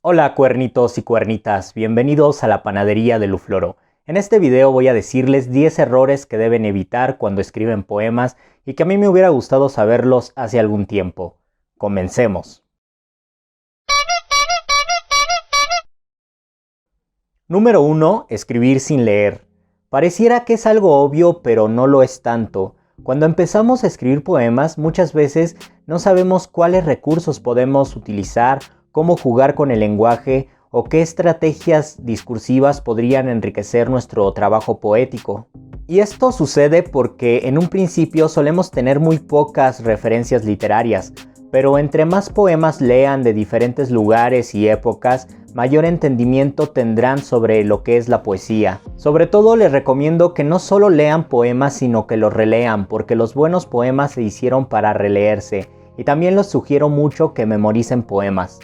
Hola cuernitos y cuernitas, bienvenidos a la panadería de Lufloro. En este video voy a decirles 10 errores que deben evitar cuando escriben poemas y que a mí me hubiera gustado saberlos hace algún tiempo. Comencemos. Número 1. Escribir sin leer. Pareciera que es algo obvio, pero no lo es tanto. Cuando empezamos a escribir poemas, muchas veces no sabemos cuáles recursos podemos utilizar, cómo jugar con el lenguaje o qué estrategias discursivas podrían enriquecer nuestro trabajo poético. Y esto sucede porque en un principio solemos tener muy pocas referencias literarias, pero entre más poemas lean de diferentes lugares y épocas, mayor entendimiento tendrán sobre lo que es la poesía. Sobre todo les recomiendo que no solo lean poemas, sino que los relean, porque los buenos poemas se hicieron para releerse, y también les sugiero mucho que memoricen poemas.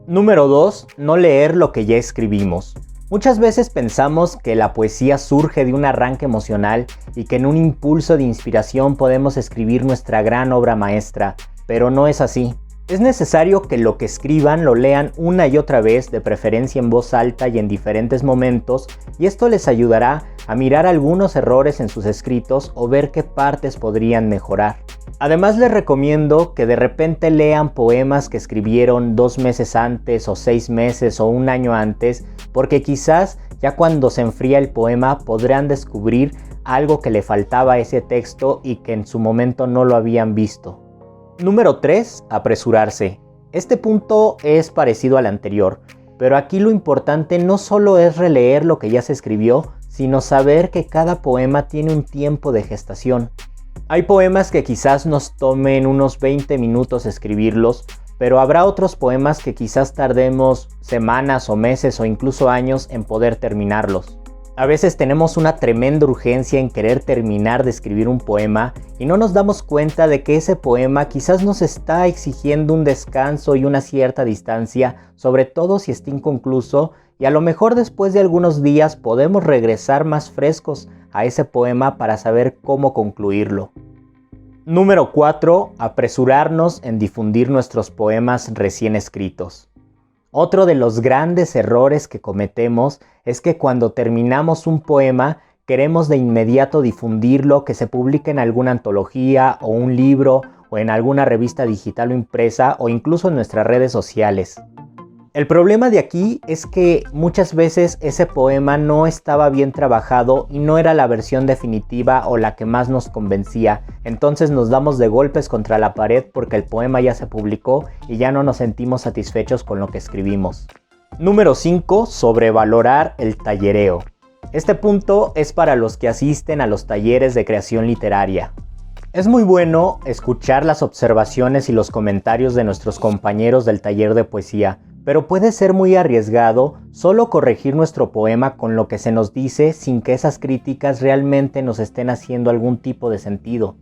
Número 2. No leer lo que ya escribimos. Muchas veces pensamos que la poesía surge de un arranque emocional y que en un impulso de inspiración podemos escribir nuestra gran obra maestra, pero no es así. Es necesario que lo que escriban lo lean una y otra vez, de preferencia en voz alta y en diferentes momentos, y esto les ayudará a mirar algunos errores en sus escritos o ver qué partes podrían mejorar. Además les recomiendo que de repente lean poemas que escribieron 2 meses antes o 6 meses o un año antes, porque quizás ya cuando se enfría el poema podrán descubrir algo que le faltaba a ese texto y que en su momento no lo habían visto. Número 3. Apresurarse. Este punto es parecido al anterior, pero aquí lo importante no solo es releer lo que ya se escribió, sino saber que cada poema tiene un tiempo de gestación. Hay poemas que quizás nos tomen unos 20 minutos escribirlos, pero habrá otros poemas que quizás tardemos semanas o meses o incluso años en poder terminarlos. A veces tenemos una tremenda urgencia en querer terminar de escribir un poema y no nos damos cuenta de que ese poema quizás nos está exigiendo un descanso y una cierta distancia, sobre todo si está inconcluso, y a lo mejor después de algunos días podemos regresar más frescos a ese poema para saber cómo concluirlo. Número 4. Apresurarnos en difundir nuestros poemas recién escritos. Otro de los grandes errores que cometemos es que cuando terminamos un poema queremos de inmediato difundirlo, que se publique en alguna antología o un libro o en alguna revista digital o impresa o incluso en nuestras redes sociales. El problema de aquí es que muchas veces ese poema no estaba bien trabajado y no era la versión definitiva o la que más nos convencía, entonces nos damos de golpes contra la pared porque el poema ya se publicó y ya no nos sentimos satisfechos con lo que escribimos. Número 5. Sobrevalorar el tallereo. Este punto es para los que asisten a los talleres de creación literaria. Es muy bueno escuchar las observaciones y los comentarios de nuestros compañeros del taller de poesía, pero puede ser muy arriesgado solo corregir nuestro poema con lo que se nos dice sin que esas críticas realmente nos estén haciendo algún tipo de sentido.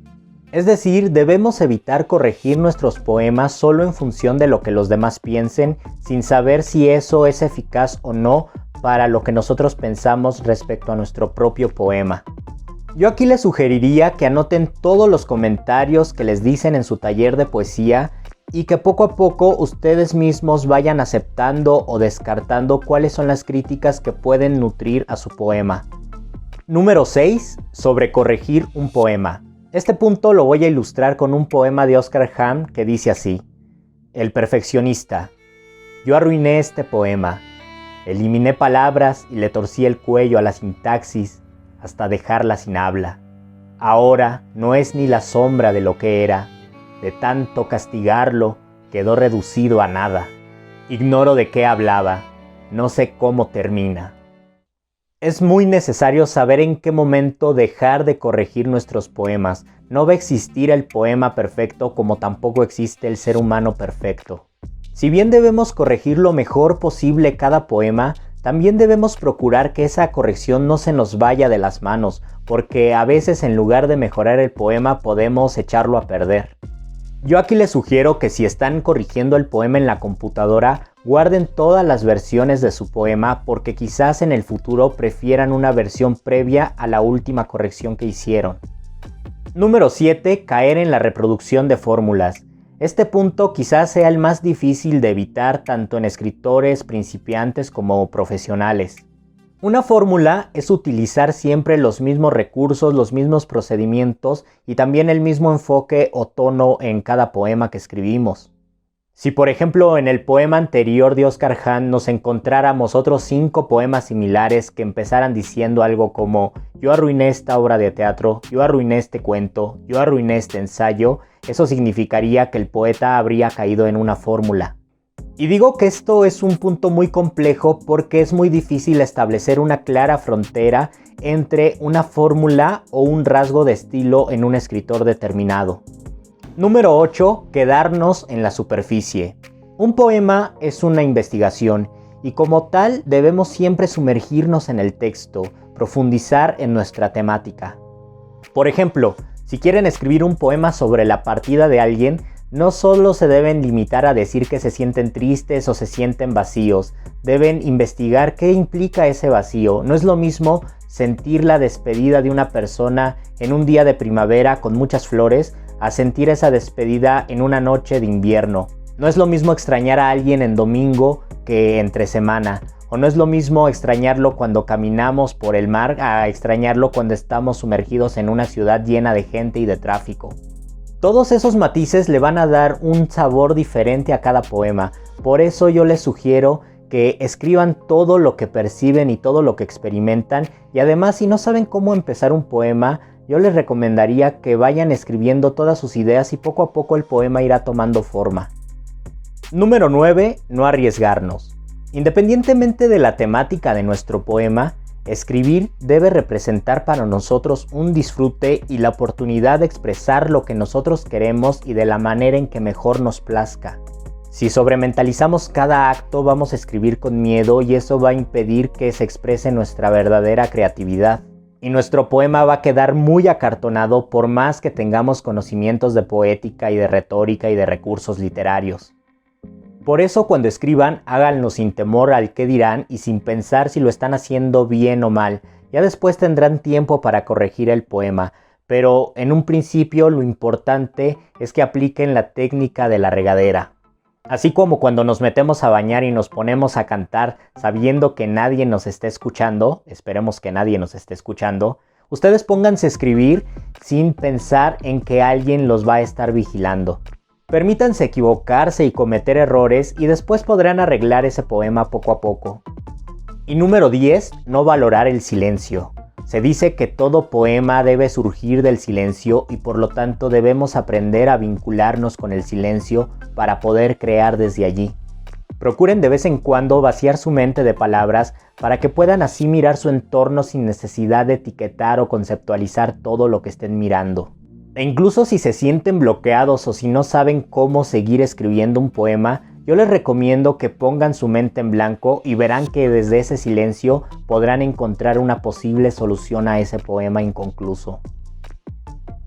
Es decir, debemos evitar corregir nuestros poemas solo en función de lo que los demás piensen, sin saber si eso es eficaz o no para lo que nosotros pensamos respecto a nuestro propio poema. Yo aquí les sugeriría que anoten todos los comentarios que les dicen en su taller de poesía y que poco a poco ustedes mismos vayan aceptando o descartando cuáles son las críticas que pueden nutrir a su poema. Número 6. Sobrecorregir un poema. Este punto lo voy a ilustrar con un poema de Oscar Hamm que dice así: El perfeccionista. Yo arruiné este poema. Eliminé palabras y le torcí el cuello a la sintaxis hasta dejarla sin habla. Ahora no es ni la sombra de lo que era. De tanto castigarlo, quedó reducido a nada. Ignoro de qué hablaba, no sé cómo termina. Es muy necesario saber en qué momento dejar de corregir nuestros poemas. No va a existir el poema perfecto como tampoco existe el ser humano perfecto. Si bien debemos corregir lo mejor posible cada poema, también debemos procurar que esa corrección no se nos vaya de las manos, porque a veces en lugar de mejorar el poema podemos echarlo a perder. Yo aquí les sugiero que si están corrigiendo el poema en la computadora, guarden todas las versiones de su poema porque quizás en el futuro prefieran una versión previa a la última corrección que hicieron. Número 7. Caer en la reproducción de fórmulas. Este punto quizás sea el más difícil de evitar tanto en escritores principiantes como profesionales. Una fórmula es utilizar siempre los mismos recursos, los mismos procedimientos y también el mismo enfoque o tono en cada poema que escribimos. Si por ejemplo en el poema anterior de Oscar Hahn nos encontráramos otros 5 poemas similares que empezaran diciendo algo como yo arruiné esta obra de teatro, yo arruiné este cuento, yo arruiné este ensayo, eso significaría que el poeta habría caído en una fórmula. Y digo que esto es un punto muy complejo porque es muy difícil establecer una clara frontera entre una fórmula o un rasgo de estilo en un escritor determinado. Número 8. Quedarnos en la superficie. Un poema es una investigación y como tal debemos siempre sumergirnos en el texto, profundizar en nuestra temática. Por ejemplo, si quieren escribir un poema sobre la partida de alguien, no solo se deben limitar a decir que se sienten tristes o se sienten vacíos, deben investigar qué implica ese vacío. No es lo mismo sentir la despedida de una persona en un día de primavera con muchas flores, a sentir esa despedida en una noche de invierno. No es lo mismo extrañar a alguien en domingo que entre semana, o no es lo mismo extrañarlo cuando caminamos por el mar a extrañarlo cuando estamos sumergidos en una ciudad llena de gente y de tráfico. Todos esos matices le van a dar un sabor diferente a cada poema, por eso yo les sugiero que escriban todo lo que perciben y todo lo que experimentan, y además si no saben cómo empezar un poema, yo les recomendaría que vayan escribiendo todas sus ideas y poco a poco el poema irá tomando forma. Número 9. No arriesgarnos. Independientemente de la temática de nuestro poema, escribir debe representar para nosotros un disfrute y la oportunidad de expresar lo que nosotros queremos y de la manera en que mejor nos plazca. Si sobrementalizamos cada acto, vamos a escribir con miedo y eso va a impedir que se exprese nuestra verdadera creatividad. Y nuestro poema va a quedar muy acartonado por más que tengamos conocimientos de poética y de retórica y de recursos literarios. Por eso cuando escriban, háganlo sin temor al qué dirán y sin pensar si lo están haciendo bien o mal. Ya después tendrán tiempo para corregir el poema, pero en un principio lo importante es que apliquen la técnica de la regadera. Así como cuando nos metemos a bañar y nos ponemos a cantar sabiendo que nadie nos está escuchando, esperemos que nadie nos esté escuchando, ustedes pónganse a escribir sin pensar en que alguien los va a estar vigilando. Permítanse equivocarse y cometer errores y después podrán arreglar ese poema poco a poco. Y número 10, no valorar el silencio. Se dice que todo poema debe surgir del silencio y por lo tanto debemos aprender a vincularnos con el silencio para poder crear desde allí. Procuren de vez en cuando vaciar su mente de palabras para que puedan así mirar su entorno sin necesidad de etiquetar o conceptualizar todo lo que estén mirando. E incluso si se sienten bloqueados o si no saben cómo seguir escribiendo un poema, yo les recomiendo que pongan su mente en blanco y verán que desde ese silencio podrán encontrar una posible solución a ese poema inconcluso.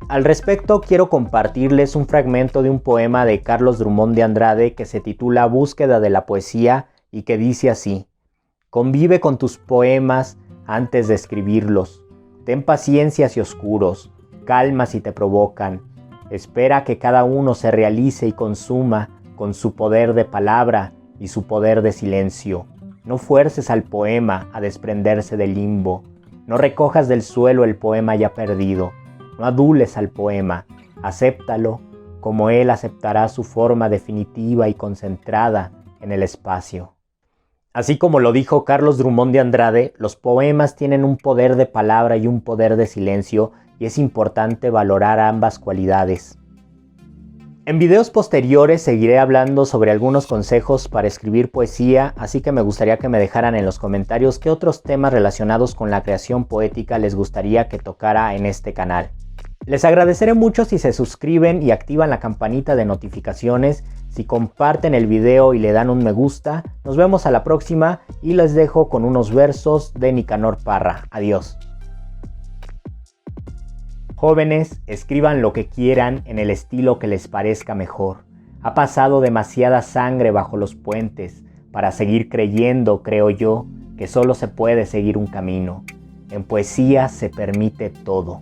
Al respecto, quiero compartirles un fragmento de un poema de Carlos Drummond de Andrade que se titula Búsqueda de la poesía y que dice así: convive con tus poemas antes de escribirlos. Ten paciencia si oscuros, calma si te provocan. Espera que cada uno se realice y consuma con su poder de palabra y su poder de silencio. No fuerces al poema a desprenderse del limbo. No recojas del suelo el poema ya perdido. No adules al poema. Acéptalo como él aceptará su forma definitiva y concentrada en el espacio. Así como lo dijo Carlos Drummond de Andrade, los poemas tienen un poder de palabra y un poder de silencio y es importante valorar ambas cualidades. En videos posteriores seguiré hablando sobre algunos consejos para escribir poesía, así que me gustaría que me dejaran en los comentarios qué otros temas relacionados con la creación poética les gustaría que tocara en este canal. Les agradeceré mucho si se suscriben y activan la campanita de notificaciones, si comparten el video y le dan un me gusta. Nos vemos a la próxima y les dejo con unos versos de Nicanor Parra. Adiós. Jóvenes, escriban lo que quieran en el estilo que les parezca mejor. Ha pasado demasiada sangre bajo los puentes para seguir creyendo, creo yo, que solo se puede seguir un camino. En poesía se permite todo.